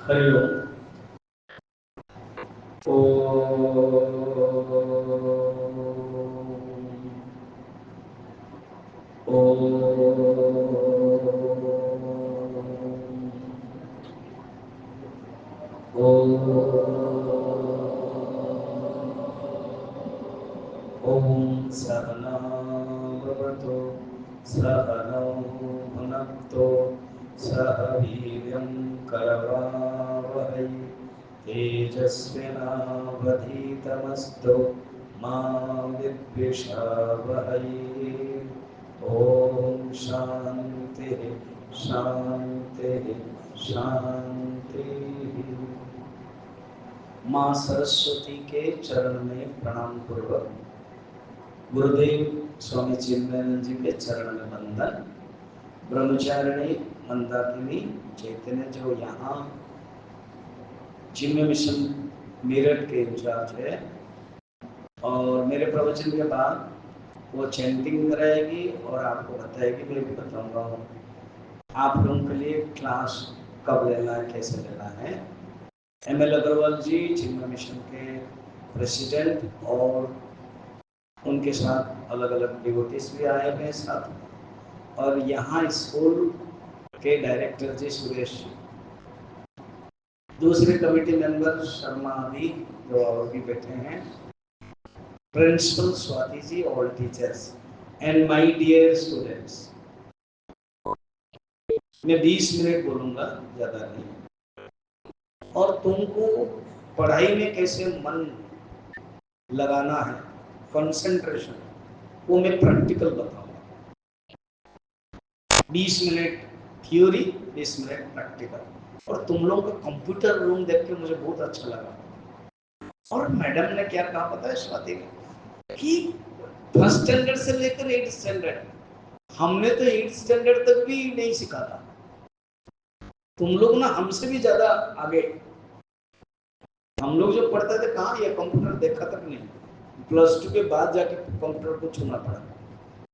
हरिओम। ओम सहना भवतु सहनौ भुनक्तु सह वीर्यं करवावहै तेजस्विनावधीतमस्तु मा विद्विषावहै। ओम शांति शांति शांति। माँ सरस्वती के चरण में प्रणाम पूर्वक गुरुदेव स्वामी चिन्मयानंद जी के चरण में वंदन। ब्रह्मचारिणी मंदाकिनी चैतन्य जो यहाँ चिन्मय मिशन मेरठ के इंचार्ज है, और मेरे प्रवचन के बाद वो चैंटिंग कराएगी और आपको बताएगी, मैं भी बताऊंगा आप लोगों के लिए क्लास कब लेना है, कैसे लेना है। ML अग्रवाल जी चिन्मय मिशन के प्रेसिडेंट और उनके साथ अलग अलग डिवोटीज भी आए हुए हैं साथ, और यहाँ स्कूल के डायरेक्टर जी सुरेश, दूसरे कमेटी मेंबर शर्मा भी जो और भी बैठे हैं, principal Swati ji, all teachers and my dear students. मैं 20 मिनट बोलूंगा, ज्यादा नहीं, और तुमको पढ़ाई में कैसे मन लगाना है, कंसंट्रेशन, वो मैं प्रैक्टिकल बताऊंगा। 20 मिनट थ्योरी, 20 मिनट प्रैक्टिकल। और तुम लोगों का कंप्यूटर रूम देख के मुझे बहुत अच्छा लगा। और मैडम ने क्या कहा पता है स्वाति ने, कि फर्स्ट स्टैंडर्ड से लेकर 8th स्टैंडर्ड, हमने तो 8th स्टैंडर्ड तक भी नहीं सीखा था। तुम लोग ना हमसे भी ज्यादा आगे। हम लोग जो पढ़ते थे कहाँ ये कंप्यूटर देखा तक नहीं, +2 के बाद जाके कंप्यूटर को छूना पड़ा।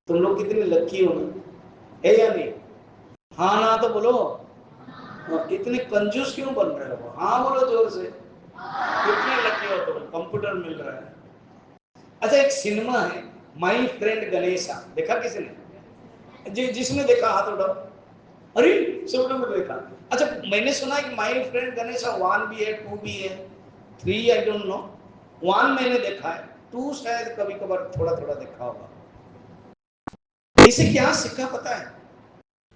तुम लोग कितने लकी हो है या नहीं? हाँ ना तो बोलो। इतने कंजूस क्यों बन रहे हो? हाँ बोलो जोर से। कितने लकी हो तुम, कंप्यूटर मिल रहा है। अच्छा, एक सिनेमा है माई फ्रेंड गणेशा, देखा किसी ने? जिसने देखा हाथ उठाओ। अरे सब लोग देखा। अच्छा, मैंने सुना है कि माई फ्रेंड गणेशा 1 भी है, 2 भी है, 3 आई डोंट नो। 1 मैंने देखा है, 2 शायद कभी कभार थोड़ा थोड़ा देखा होगा। इसे क्या सीखा पता है?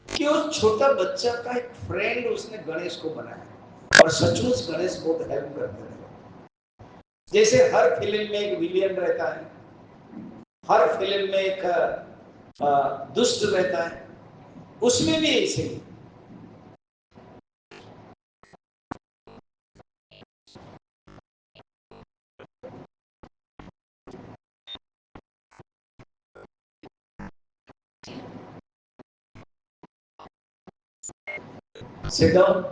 कि वो छोटा बच्चा का एक फ्रेंड उसने गणेश को बनाया, और सचमुच गणेश बहुत हेल्प करते थे। जैसे हर फिल्म में एक विलियन रहता है, हर फिल्म में एक दुष्ट रहता है, उसमें भी ऐसे ही। Sit down.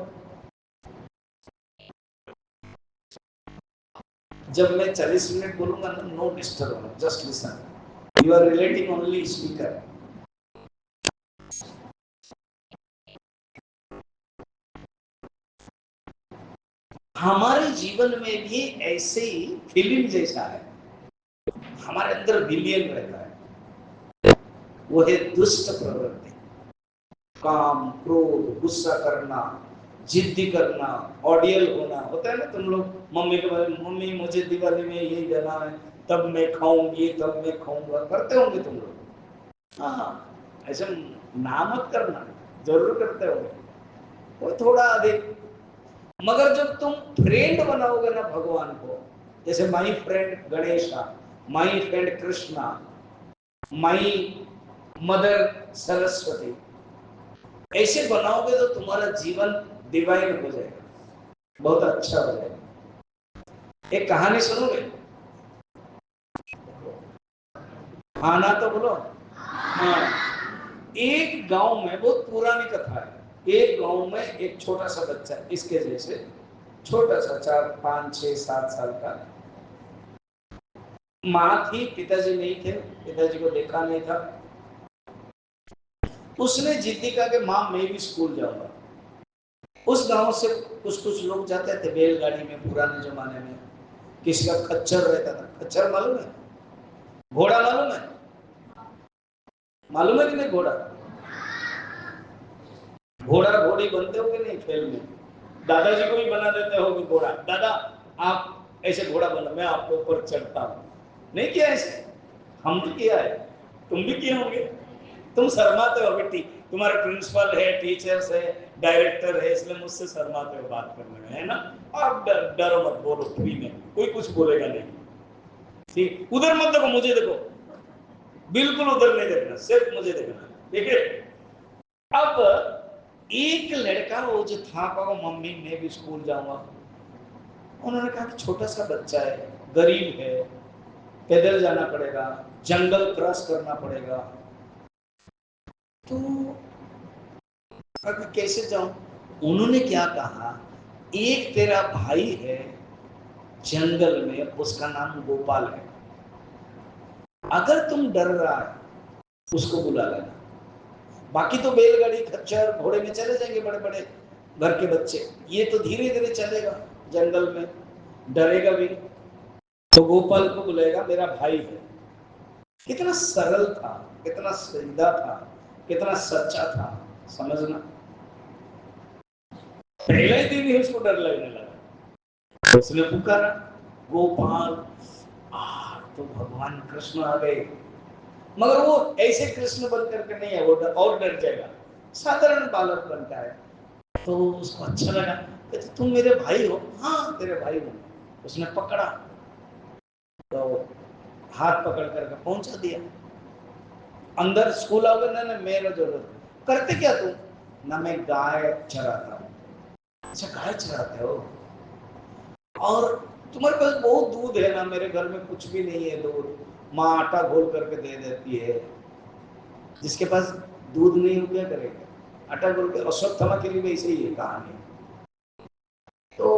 जब मैं 40 मिनट बोलूंगा ना, no disturb, just listen, you are relating only speaker. हमारे जीवन में भी ऐसे ही फिल्म जैसा है, हमारे अंदर विलियन रहता है, वो है दुष्ट प्रवृत्ति, काम, क्रोध, गुस्सा करना, जिद्दी करना, ऑडियल होना। होता है ना, तुम लोग मम्मी के बारे में, मम्मी मुझे दिवाली में यही देना है, तब मैं खाऊंगी, तब मैं खाऊंगा, करते होंगे तुम लोग। हाँ, ऐसा ना मत करना, जरूर करते होंगे, वो थोड़ा अधिक। मगर जब तुम फ्रेंड बनाओगे ना भगवान को, जैसे my friend Ganesha, my friend Krishna, my mother Saraswati, ऐसे बनाओगे तो तुम्हारा जीवन डिवाइन हो जाएगा, बहुत अच्छा हो जाएगा। एक कहानी सुनोगे? हाँ ना तो बोलो। हाँ, एक गांव में, बहुत पुरानी कथा है, एक गांव में एक छोटा सा बच्चा, इसके जैसे छोटा सा, 4, 5, 6, 7 साल का। माँ थी, पिताजी नहीं थे, पिताजी को देखा नहीं था। उसने जिद्दी कहा कि माँ मैं भी स्कूल जाऊंगा। उस गांव से कुछ कुछ लोग जाते थे बैलगाड़ी में पुराने जमाने में। किसी का खच्चर रहता था। खच्चर मालूम है? घोड़ा मालूम है? मालूम है कि नहीं घोड़ा? घोड़ा घोड़ी बनते हो कि नहीं खेल में? दादाजी को भी बना देते हो घोड़ा। दादा आप ऐसे घोड़ा बनो, मैं आपके ऊपर चढ़ता हूँ। नहीं किया ऐसे? हम भी किया है, तुम भी किए होंगे। तुम शर्माते हो बेटी, तुम्हारे प्रिंसिपल है, टीचर्स है, डायरेक्टर है, इसलिए मुझसे शर्माते हो बात करने में, है ना? आप डरो मत, बोलो फ्री में, कोई कुछ बोलेगा नहीं। ठीक, उधर मत देखो, मुझे देखो, बिल्कुल उधर नहीं देखना, सिर्फ मुझे देखना, ठीक है? अब एक लड़का वो जो था, कहा मम्मी मैं भी स्कूल जाऊंगा। उन्होंने कहा कि छोटा सा बच्चा है, गरीब है, पैदल जाना पड़ेगा, जंगल क्रॉस करना पड़ेगा, तो अब कैसे जाऊं? उन्होंने क्या कहा, एक तेरा भाई है जंगल में, उसका नाम गोपाल है, अगर तुम डर रहा है उसको बुला लेना। बाकी तो बैलगाड़ी खच्चर घोड़े में चले जाएंगे बड़े बड़े घर के बच्चे, ये तो धीरे धीरे चलेगा जंगल में, डरेगा भी, तो गोपाल को बुलाएगा, मेरा भाई है। कितना सरल था, कितना सीधा था, कितना सच्चा था, समझना। पहले दिन ही उसको डर लगने लगा, उसने पुकारा गोपाल, तो भगवान कृष्ण आ गए। मगर वो ऐसे कृष्ण बन करके नहीं है, वो और डर जाएगा, साधारण बालक बनता है। तो उसको अच्छा लगा, कहते तुम मेरे भाई हो? हाँ तेरे भाई हो। उसने पकड़ा, तो हाथ पकड़ करके पहुंचा दिया अंदर। स्कूल आओगे ना, ना मेरा जरूरत। करते क्या तुम? ना मैं गाय चराता हूँ। अच्छा गाय चराते हो, और तुम्हारे पास बहुत दूध है ना? मेरे घर में कुछ भी नहीं है दूध, माँ आटा घोल करके दे देती है। जिसके पास दूध नहीं हो क्या करेगा? आटा घोल के। अश्वत्थामा के लिए भी ऐसे ही है कहानी। तो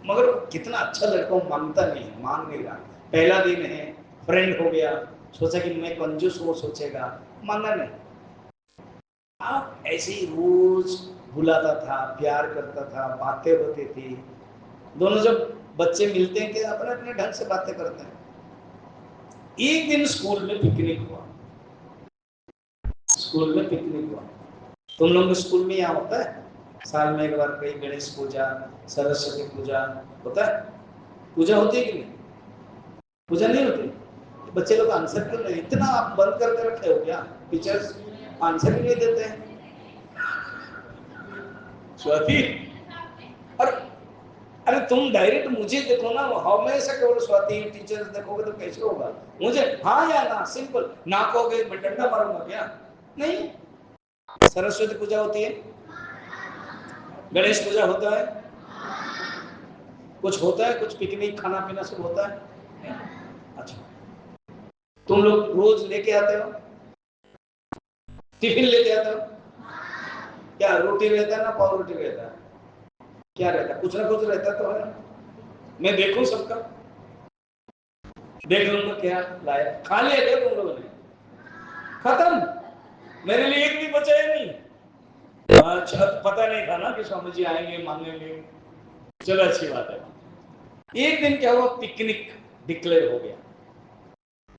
मगर कितना अच्छा लड़का, मांगता नहीं, मांग नहीं रहा, पहला दिन है, फ्रेंड हो गया, सोचा कि मैं कंजूस हूँ, सोचेगा, मांगा नहीं। आप ऐसे ही रोज बुलाता था, प्यार करता था, बातें होती थी। दोनों जब बच्चे मिलते हैं कि अपने अपने ढंग से बातें करते हैं। एक दिन स्कूल में पिकनिक हुआ, स्कूल में पिकनिक हुआ। तुम लोग स्कूल में यहाँ होता है साल में एक बार, कहीं गणेश पूजा, सरस्वती पूजा होता है? पूजा होती है कि नहीं? पूजा नहीं होती? तो बच्चे लोग आंसर क्यों नहीं? इतना आप बंद करके रखे हो क्या? टीचर्स आंसर ही नहीं देते हैं। स्वाति, और अरे तुम डायरेक्ट मुझे देखो ना, हमेशा केवल स्वाति टीचर्स देखोगे तो कैसे होगा? मुझे हाँ या ना, सिंपल। ना कहोगे मैं डंडा मारूंगा क्या? नहीं। सरस्वती पूजा होती है, गणेश पूजा होता है, कुछ होता है, कुछ पिकनिक खाना पीना सब होता है। अच्छा, तुम लोग रोज लेके आते हो, टिफिन लेके आते हो? क्या रोटी रहता है ना पाव रोटी रहता है? क्या रहता है? कुछ ना कुछ रहता तो है। मैं देखूं सबका, देख लूंगा क्या लाया। खा लिया क्या तुम लोगों ने? खत्म? मेरे लिए एक भी बचा ही नहीं? अच्छा, पता नहीं था ना कि स्वामी जी आएंगे मांगेंगे। चलो अच्छी बात है। एक दिन क्या हुआ, पिकनिक डिक्लेयर हो गया।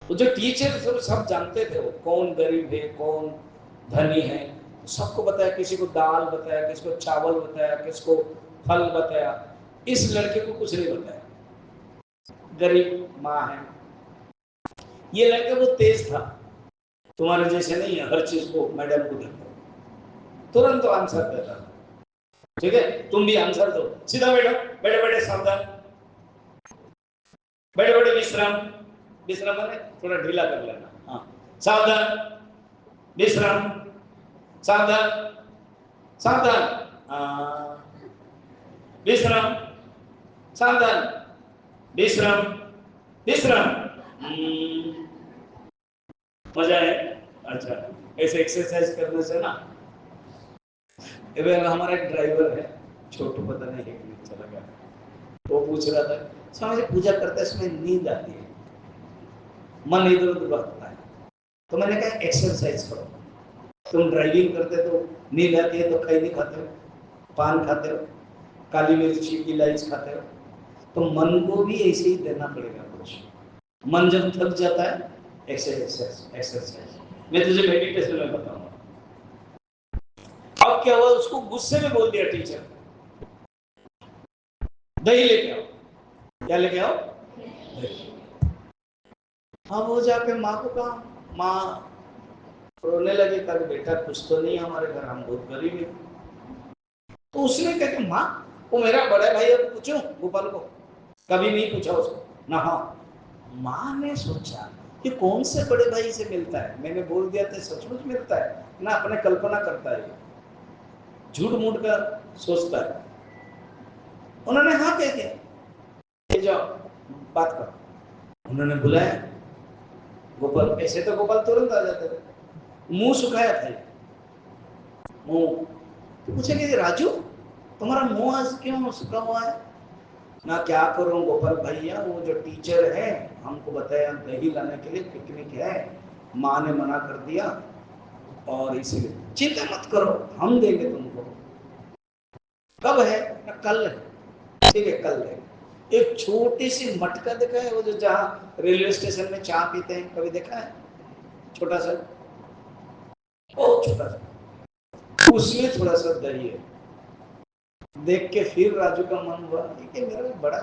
तो जो टीचर सब जानते थे वो कौन गरीब है, कौन धनी है, सबको बताया। किसी को दाल बताया, किसी को चावल बताया, किसी को फल बताया। इस लड़के को कुछ नहीं बताया, गरीब माँ है। ये लड़का वो तेज था, तुम्हारे जैसे नहीं है हर चीज को मैडम को देखो, तुरंत तो आंसर देता। ठीक है, तुम भी आंसर दो, सीधा बैठो, बैठे बैठे सावधान, बैठे बैठे विश्राम। विश्राम माने थोड़ा ढीला कर लेना। हाँ, सावधान, विश्राम, सावधान, सावधान, विश्राम, सावधान, विश्राम, विश्राम। मजा है? अच्छा, ऐसे एक्सरसाइज करने से ना। हमारा एक ड्राइवर है, छोटू, पता नहीं है कि चला गया, वो पूछ रहा था स्वामी जी पूजा करते समय नींद आती है, मन इधर उधर भागता है, तो मैंने कहा एक्सरसाइज करो। तुम ड्राइविंग करते तो नींद आती है तो कहीं नहीं खाते हो, पान खाते हो, काली मिर्ची इलायची खाते हो, तो मन को भी ऐसे ही देना पड़ेगा कुछ। मन जब थक जाता है, एक्सरसाइज। मैं तुझे मेडिटेशन में बताऊंगा। अब क्या हुआ, उसको गुस्से में बोल दिया टीचर, दही लेके आओ। क्या लेके आओ? दही। अब वो जाके माँ को कहा, माँ रोने लगे, कहा बेटा कुछ तो नहीं हमारे घर, हम बहुत गरीब हैं। तो उसने कहा कि माँ वो मेरा बड़ा भाई है, पूछो गोपाल को, कभी नहीं पूछा उसको ना। हाँ, माँ ने सोचा कि कौन से बड़े भाई से मिलता है, मैंने बोल दिया तो सचमुच मिलता है ना, अपने कल्पना करता है, झूठ मूठ का सोचता है। उन्होंने हाँ कह दिया, जाओ बात करो। उन्होंने बुलाया गोपाल, ऐसे तो गोपाल तुरंत आ जाते थे, मुंह सुखाया था मुंह। तो पूछे कि राजू तुम्हारा मुंह आज क्यों सूखा हुआ है? ना क्या करूं गोपाल भैया, वो जो टीचर है हमको बताया दही लाने के लिए पिकनिक है, माँ ने मना कर दिया, और इसीलिए चिंता मत करो हम देंगे तुमको। कब है? ना कल है। ठीक है कल है। एक छोटी सी मटका देखा है, वो जो जहाँ रेलवे स्टेशन में चाय पीते हैं, कभी देखा है? छोटा सा, बहुत छोटा सा, उसमें थोड़ा सा दही है। देख के फिर राजू का मन हुआ कि मेरा बड़ा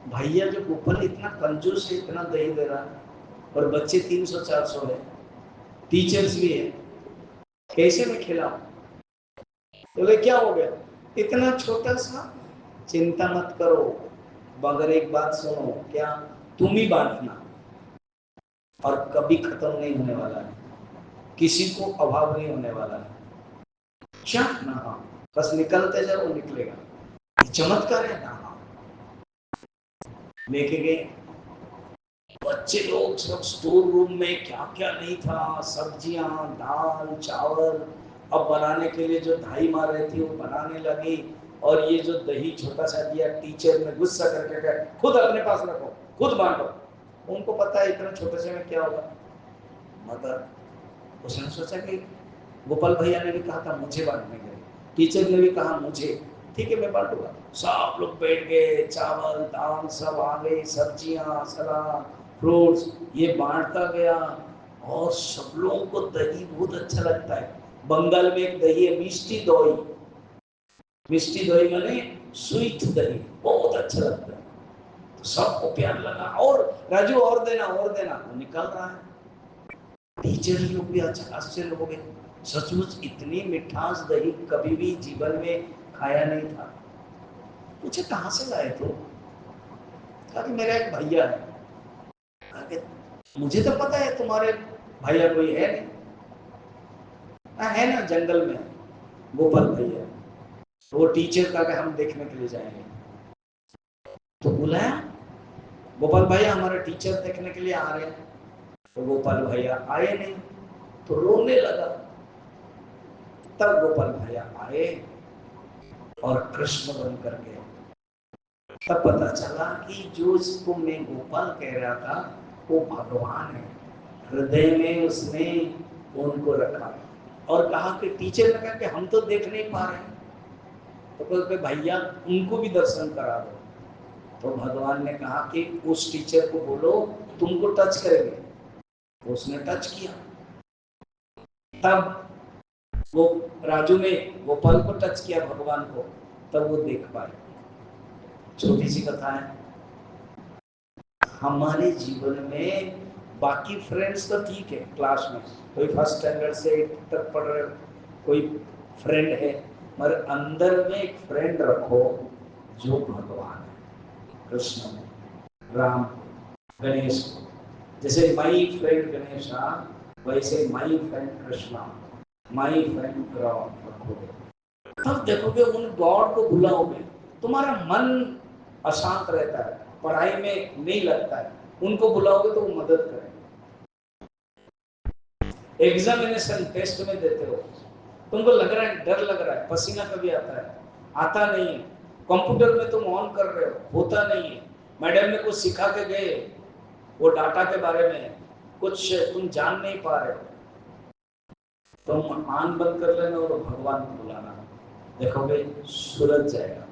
भैया जो गोपाल इतना कंजूस है, इतना दही दे रहा है, और बच्चे 300-400 है, टीचर्स भी है, कैसे मैं खिलाऊं? बोले क्या हो गया, इतना छोटा सा? चिंता मत करो, मगर एक बात सुनो, क्या? तुम ही बांटना, और कभी खत्म नहीं होने वाला है, किसी को अभाव नहीं होने वाला है। क्या ना? हाँ, बस निकलते जाओ, निकलेगा। चमत्कार है ना? हाँ। लेके गए बच्चे लोग सब, स्टोर रूम में क्या क्या नहीं था, सब्जियां, दाल, चावल। अब बनाने के लिए जो धाई मार रही थी वो बनाने लगी, और ये जो दही छोटा सा दिया, टीचर ने गुस्सा करके कहा खुद अपने पास रखो, खुद बांटो। उनको पता है इतना छोटे से में क्या होगा, मगर उसने सोचा कि गोपाल भैया ने भी कहा था मुझे बांटने के लिए, टीचर ने भी कहा मुझे, ठीक है मैं बांटूंगा। सब लोग बैठ गए, चावल दाल सब आ गए, सब्जियां, सलाद, फ्रूट्स, ये बांटता गया। और सब लोगों को दही बहुत अच्छा लगता है। बंगाल में एक दही है मिष्टी दही, मिष्टी दही माने स्वीट दही, बहुत अच्छा लगता है, तो सबको प्यार लगा, और राजू और देना और देना, वो निकल रहा है। टीचर लोग भी आश्चर्य हो गए, सचमुच इतनी मिठास दही कभी भी जीवन में खाया नहीं था। पूछे कहाँ से लाए तो? कहा कि मेरा एक भैया है। कहा कि मुझे तो पता है तुम्हारे भैया कोई है नहीं। है ना, जंगल में गोपाल भैया, तो वो टीचर का हम देखने के लिए जाएंगे। तो बुलाया, गोपाल भैया हमारे टीचर देखने के लिए आ रहे हैं। तो गोपाल भैया आए नहीं, तो रोने लगा। तब गोपाल भैया आए और कृष्ण बन करके, तब पता चला कि जो इसको मैं गोपाल कह रहा था वो भगवान है। हृदय में उसने उनको रखा, और कहा कि टीचर ने कहा कि हम तो देख नहीं पा रहे, तो कहते भैया उनको भी दर्शन करा दो। तो भगवान ने कहा कि उस टीचर को बोलो तुमको टच करेंगे। उसने टच किया, तब वो राजू ने गोपाल को टच किया, भगवान को, तब वो देख पाए। छोटी सी कथा है। हमारे जीवन में बाकी फ्रेंड्स तो ठीक है, क्लास में कोई फर्स्ट स्टैंडर्ड से 8 तक पढ़ रहे, कोई फ्रेंड है, मगर अंदर में एक फ्रेंड रखो जो भगवान है, कृष्ण, राम, गणेश। जैसे माई फ्रेंड गणेशा, वैसे my friend Krishna, my friend Ram रखोगे, तब देखोगे उन गॉड को भुलाओगे, तुम्हारा मन अशांत रहता है, पढ़ाई में नहीं लगता है, उनको बुलाओगे तो वो मदद करें। एग्जामिनेशन टेस्ट में देते हो, तुमको लग रहा है डर लग रहा है, पसीना कभी आता है, आता नहीं है, कंप्यूटर में तुम ऑन कर रहे हो, होता नहीं है, मैडम ने कुछ सिखा के गए, वो डाटा के बारे में कुछ तुम जान नहीं पा रहे हो, तुम आंख बंद कर लेना और भगवान को बुलाना, देखोगे सुलझ जाएगा।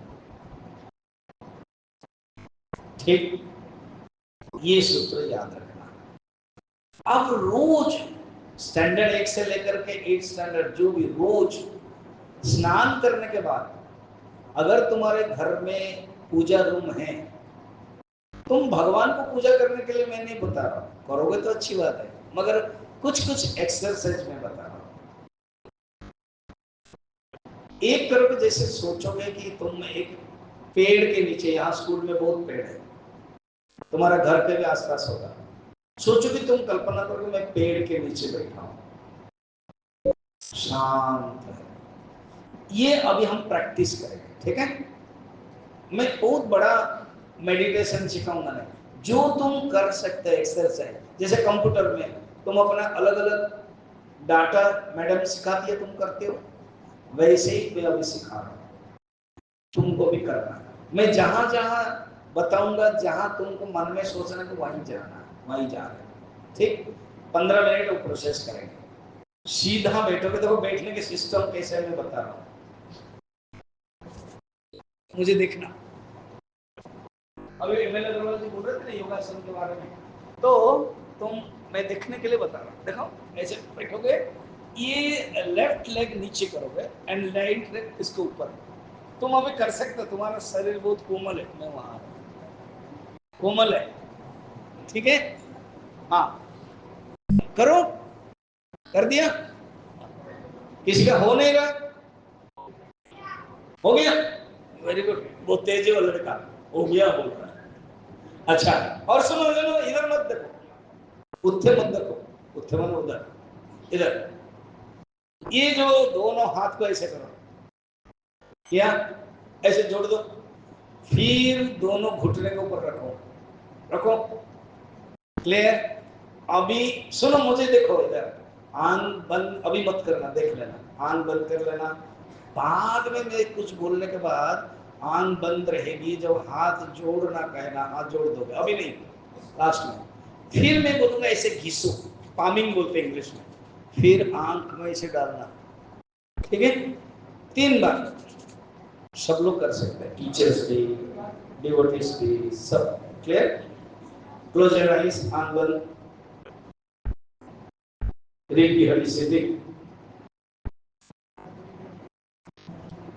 ठीक, ये सूत्र याद रखना। अब रोज स्टैंडर्ड 1 से लेकर के 8 स्टैंडर्ड जो भी, रोज स्नान करने के बाद अगर तुम्हारे घर में पूजा रूम है, तुम भगवान को पूजा करने के लिए मैं नहीं बता रहा हूं, करोगे तो अच्छी बात है, मगर कुछ कुछ एक्सरसाइज में बता रहा हूं। एक करोगे, जैसे सोचोगे कि तुम एक पेड़ के नीचे, यहाँ स्कूल में बहुत पेड़ है, तुम्हारा घर के भी आसपास होगा, सोचो कि तुम कल्पना करो मैं पेड़ के नीचे बैठा हूं, शांत है। ये अभी हम प्रैक्टिस करेंगे, ठीक है? मैं बहुत बड़ा मेडिटेशन सिखाऊंगा नहीं, जो तुम कर सकते हो एक्सरसाइज, जैसे कंप्यूटर में तुम अपना अलग अलग डाटा मैडम सिखाती है, तुम करते हो, वैसे ही मैं अभी सिखा रहा हूँ, तुमको भी करना है। मैं जहां जहां बताऊंगा, जहां तुमको मन में सोचना कि वहीं जाना है, वहीं जा रहे हैं, ठीक? 15 मिनट वो प्रोसेस करेंगे, सीधा बैठोगे। देखो बैठने के सिस्टम कैसे मैं बता रहा हूँ, मुझे देखना। अभी एमएल अग्रवाल जी बोल रहे थे ना योगासन के बारे में, तो तुम, मैं देखने के लिए बता रहा हूँ। देखो ऐसे बैठोगे, ये लेफ्ट लेग नीचे करोगे एंड राइट लेग इसके ऊपर। तुम अभी कर सकते हो, तुम्हारा शरीर बहुत कोमल है, मैं वहां कोमल है, ठीक है? हाँ करो, कर दिया? किसी का हो नहीं रहा? हो गया, वेरी गुड, बहुत तेज है वो लड़का, हो गया बोल रहा है। अच्छा, और सुनो सुनो, इधर मत देखो, उत्थे मत देखो, उत्थे मत, उधर, इधर। ये जो दोनों हाथ को ऐसे करो, क्या ऐसे जोड़ दो, फिर दोनों घुटने के ऊपर रखो, रखो, क्लियर? अभी सुनो, मुझे देखो, इधर आंख बंद अभी मत करना, देख लेना, आंख बंद कर लेना। बाद में मैं कुछ बोलने के बाद आंख बंद रहेगी, जब हाथ जोड़ना कहना हाथ जोड़ दोगे, अभी नहीं, लास्ट में। फिर मैं बोलूंगा ऐसे घिसो, पामिंग बोलते हैं इंग्लिश में, फिर आंख में ऐसे डालना, ठीक है? 3 बार सब लोग कर सकते हैं, टीचर्स भी, डिवोटीज भी, सब। क्लियर? क्लोज योर आईज, आंख बंद, रीड दी हरी सिद्धि।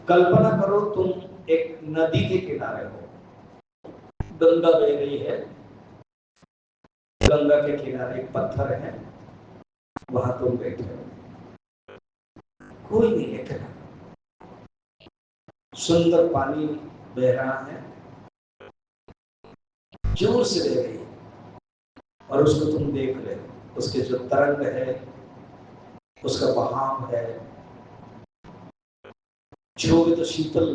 कल्पना करो तुम एक नदी के किनारे हो, गंगा बह रही है, गंगा के किनारे एक पत्थर है, वहां तुम बैठे हो, कोई नहीं है, सुंदर पानी बह रहा है, जोर से बह रही है, और उसको तुम देख रहे हो, उसके जो तरंग है, उसका बहाव है, जो भी तो शीतल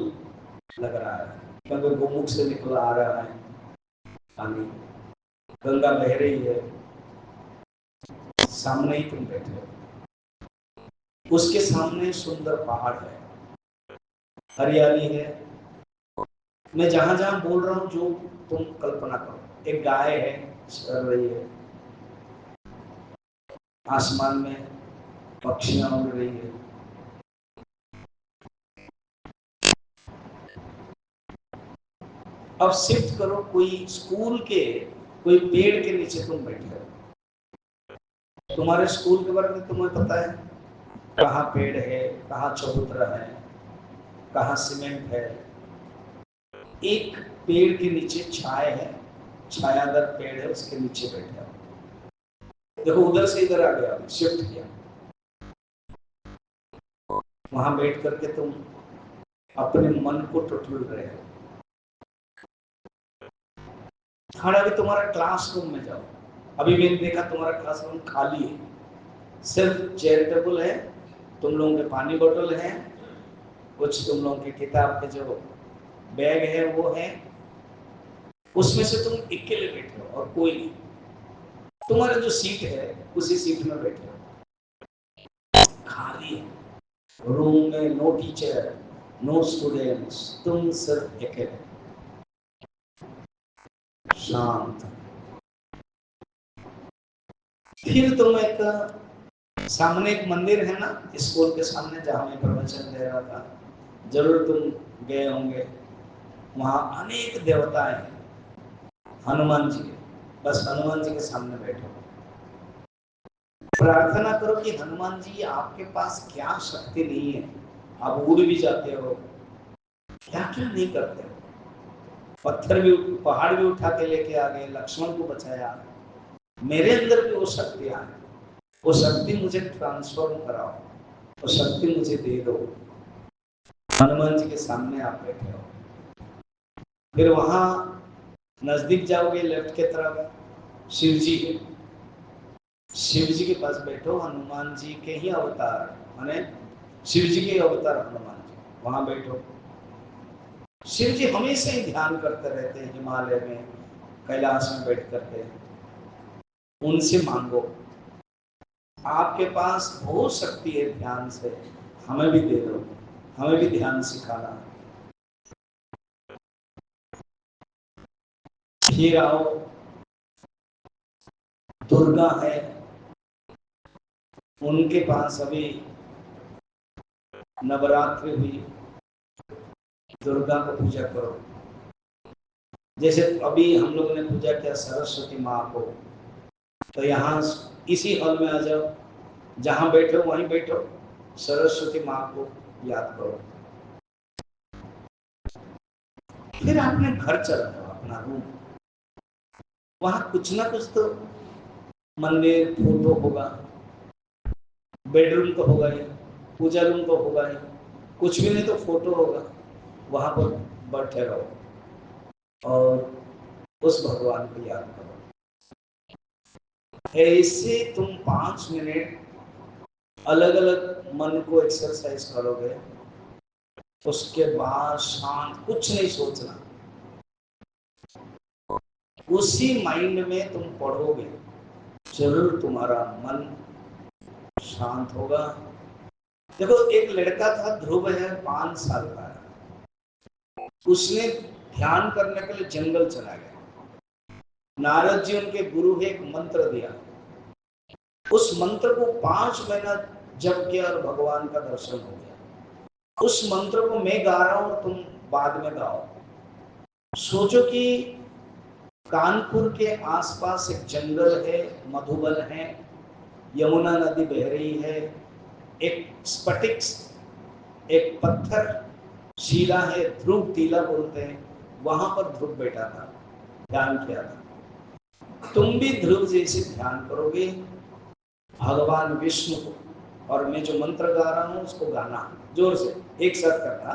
लग रहा है, क्योंकि गोमुख से निकल आ रहा है पानी, गंगा बह रही है, सामने ही तुम बैठे हो, उसके सामने सुंदर पहाड़ है, हरियाली है। मैं जहां जहां बोल रहा हूं, जो तुम कल्पना करो, एक गाय है चल रही है, आसमान में पक्षियां उड़ रही है, अब शिफ्ट करो, कोई स्कूल के कोई पेड़ के नीचे तुम बैठे हो, तुम्हारे स्कूल के बारे में तुम्हें पता है, कहाँ पेड़ है, कहाँ चबूतरा है, कहाँ सीमेंट है, एक पेड़ के नीचे छाया है, छायादार पेड़ है, उसके नीचे बैठे हो। देखो उधर से इधर आ गया, शिफ्ट किया, वहां बैठ करके तुम अपने मन को टटोल रहे हो। हाँ, अभी तुम्हारा क्लासरूम में जाओ, अभी मैंने देखा तुम्हारा क्लासरूम खाली है, सिर्फ चेयर टेबल है, तुम लोगों के पानी बोतल है, कुछ तुम लोगों के किताब के जो बैग है वो है, उसमें से तुम अकेले बैठे हो और कोई नहीं, तुम्हारा जो सीट है उसी सीट में बैठे हो, खाली है रूम में, नो टीचर, नो स्टूडेंट्स, तुम सिर्फ अकेले, शांत। फिर तुम एक, सामने एक मंदिर है ना, स्कूल के सामने जहां मैं प्रवचन दे रहा था, जरूर तुम गए होंगे, वहां अनेक देवताएं हैं, हनुमान जी के, बस हनुमान जी के सामने बैठो, प्रार्थना करो कि हनुमान जी आपके पास क्या शक्ति नहीं है, आप उड़ भी जाते हो, क्या क्या नहीं करते हो, पत्थर भी पहाड़ भी उठा के लेके आ गए, लक्ष्मण को बचाया, मेरे अंदर भी वो शक्तियां हैं, वो शक्ति मुझे ट्रांसफॉर्म कराओ, वो शक्ति मुझे दे दो। हनुमान जी के सामने आप बैठे हो, फिर वहां नजदीक जाओगे, लेफ्ट के तरफ शिव जी है, शिव जी के पास बैठो, हनुमान जी के ही अवतार, माने शिव जी के अवतार हनुमान जी, वहां बैठो। शिव जी हमेशा ही ध्यान करते रहते हैं, हिमालय में कैलाश में बैठ करके, उनसे मांगो, आपके पास बहुत शक्ति है ध्यान से, हमें भी दे दो, हमें भी ध्यान सिखाना। फिर आओ, दुर्गा है, उनके पास अभी नवरात्रि हुई, दुर्गा को पूजा करो, जैसे अभी हम लोगों ने पूजा किया सरस्वती माँ को, तो यहाँ इसी हॉल में आ जाओ, जहां बैठो वहीं बैठो, सरस्वती माँ को याद करो। फिर आपने घर चला जाओ, अपना रूम, वहां कुछ ना कुछ तो मंदिर, फोटो होगा, बेडरूम तो होगा ही, पूजा रूम तो होगा ही, कुछ भी नहीं तो फोटो होगा, वहां पर बैठे रहो और उस भगवान को याद करो। ऐसे तुम 5 मिनट अलग अलग मन को एक्सरसाइज करोगे, उसके बाद शांत, कुछ नहीं सोचना, उसी माइंड में तुम पढ़ोगे, जरूर तुम्हारा मन शांत होगा। देखो, एक लड़का था, ध्रुव है, 5 साल का है, उसने ध्यान करने के लिए जंगल चला गया, नारद जी उनके गुरु है, एक मंत्र दिया, उस मंत्र को 5 महीना जप किया और भगवान का दर्शन हो गया। उस मंत्र को मैं गा रहा हूं, तुम बाद में गाओ। सोचो कि कानपुर के आसपास एक जंगल है, मधुबन है, यमुना नदी बह रही है, एक स्फटिक, एक पत्थर शिला है, ध्रुव टीला बोलते हैं, वहां पर ध्रुव बैठा था, ध्यान किया था। तुम भी ध्रुव जैसे ध्यान करोगे भगवान विष्णु को, और मैं जो मंत्र गा रहा हूं उसको गाना जोर से, एक साथ करना।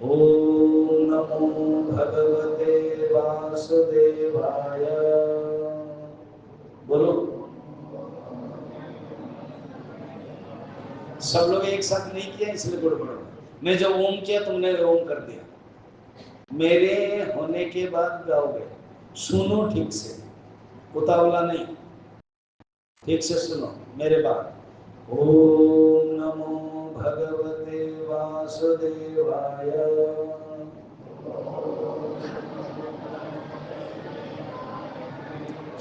ओम नमो भगवते वासुदेवाय, बोलो, सब लोग एक साथ नहीं किया इसलिए गड़बड़ हो। मैं जब ओम किया तुमने ओम कर दिया, मेरे होने के बाद गाओगे, सुनो ठीक से, उतावला नहीं, ठीक से सुनो मेरे बाद। ओम नमो भगवते वासुदेवाय,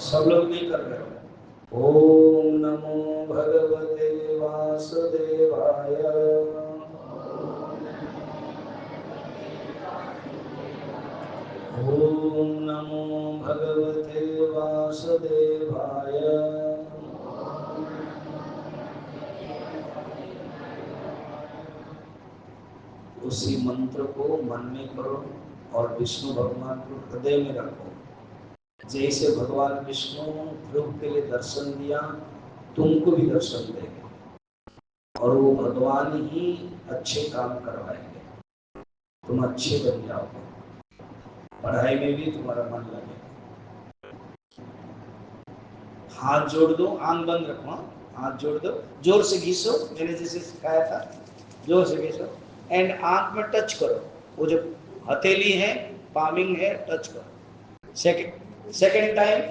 सब लोग नहीं कर रहे हो। ओम नमो भगवते वासुदेवाय, ओम नमो भगवते वासुदेवाय, उसी मंत्र को मन में करो और विष्णु भगवान को हृदय में रखो। जैसे भगवान विष्णु ध्रुव के लिए दर्शन दिया, तुमको भी दर्शन देंगे, और वो भगवान ही अच्छे काम करवाएंगे, तुम अच्छे बन जाओगे, पढ़ाई में भी तुम्हारा मन लगेगा। हाथ जोड़ दो, आंख बंद रखो, हाथ जोड़ दो, जोर से घिसो, मैंने जैसे सिखाया था, जोर से घिसो, एंड आंख में टच करो, वो जो हथेली है, पामिंग है, टच करो। सेकेंड टाइम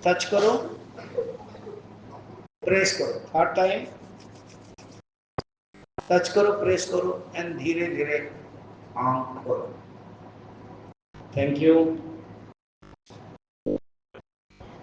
टच करो, प्रेस करो, थर्ड टाइम टच करो, प्रेस करो, एंड धीरे धीरे आंख खोलो। Thank you.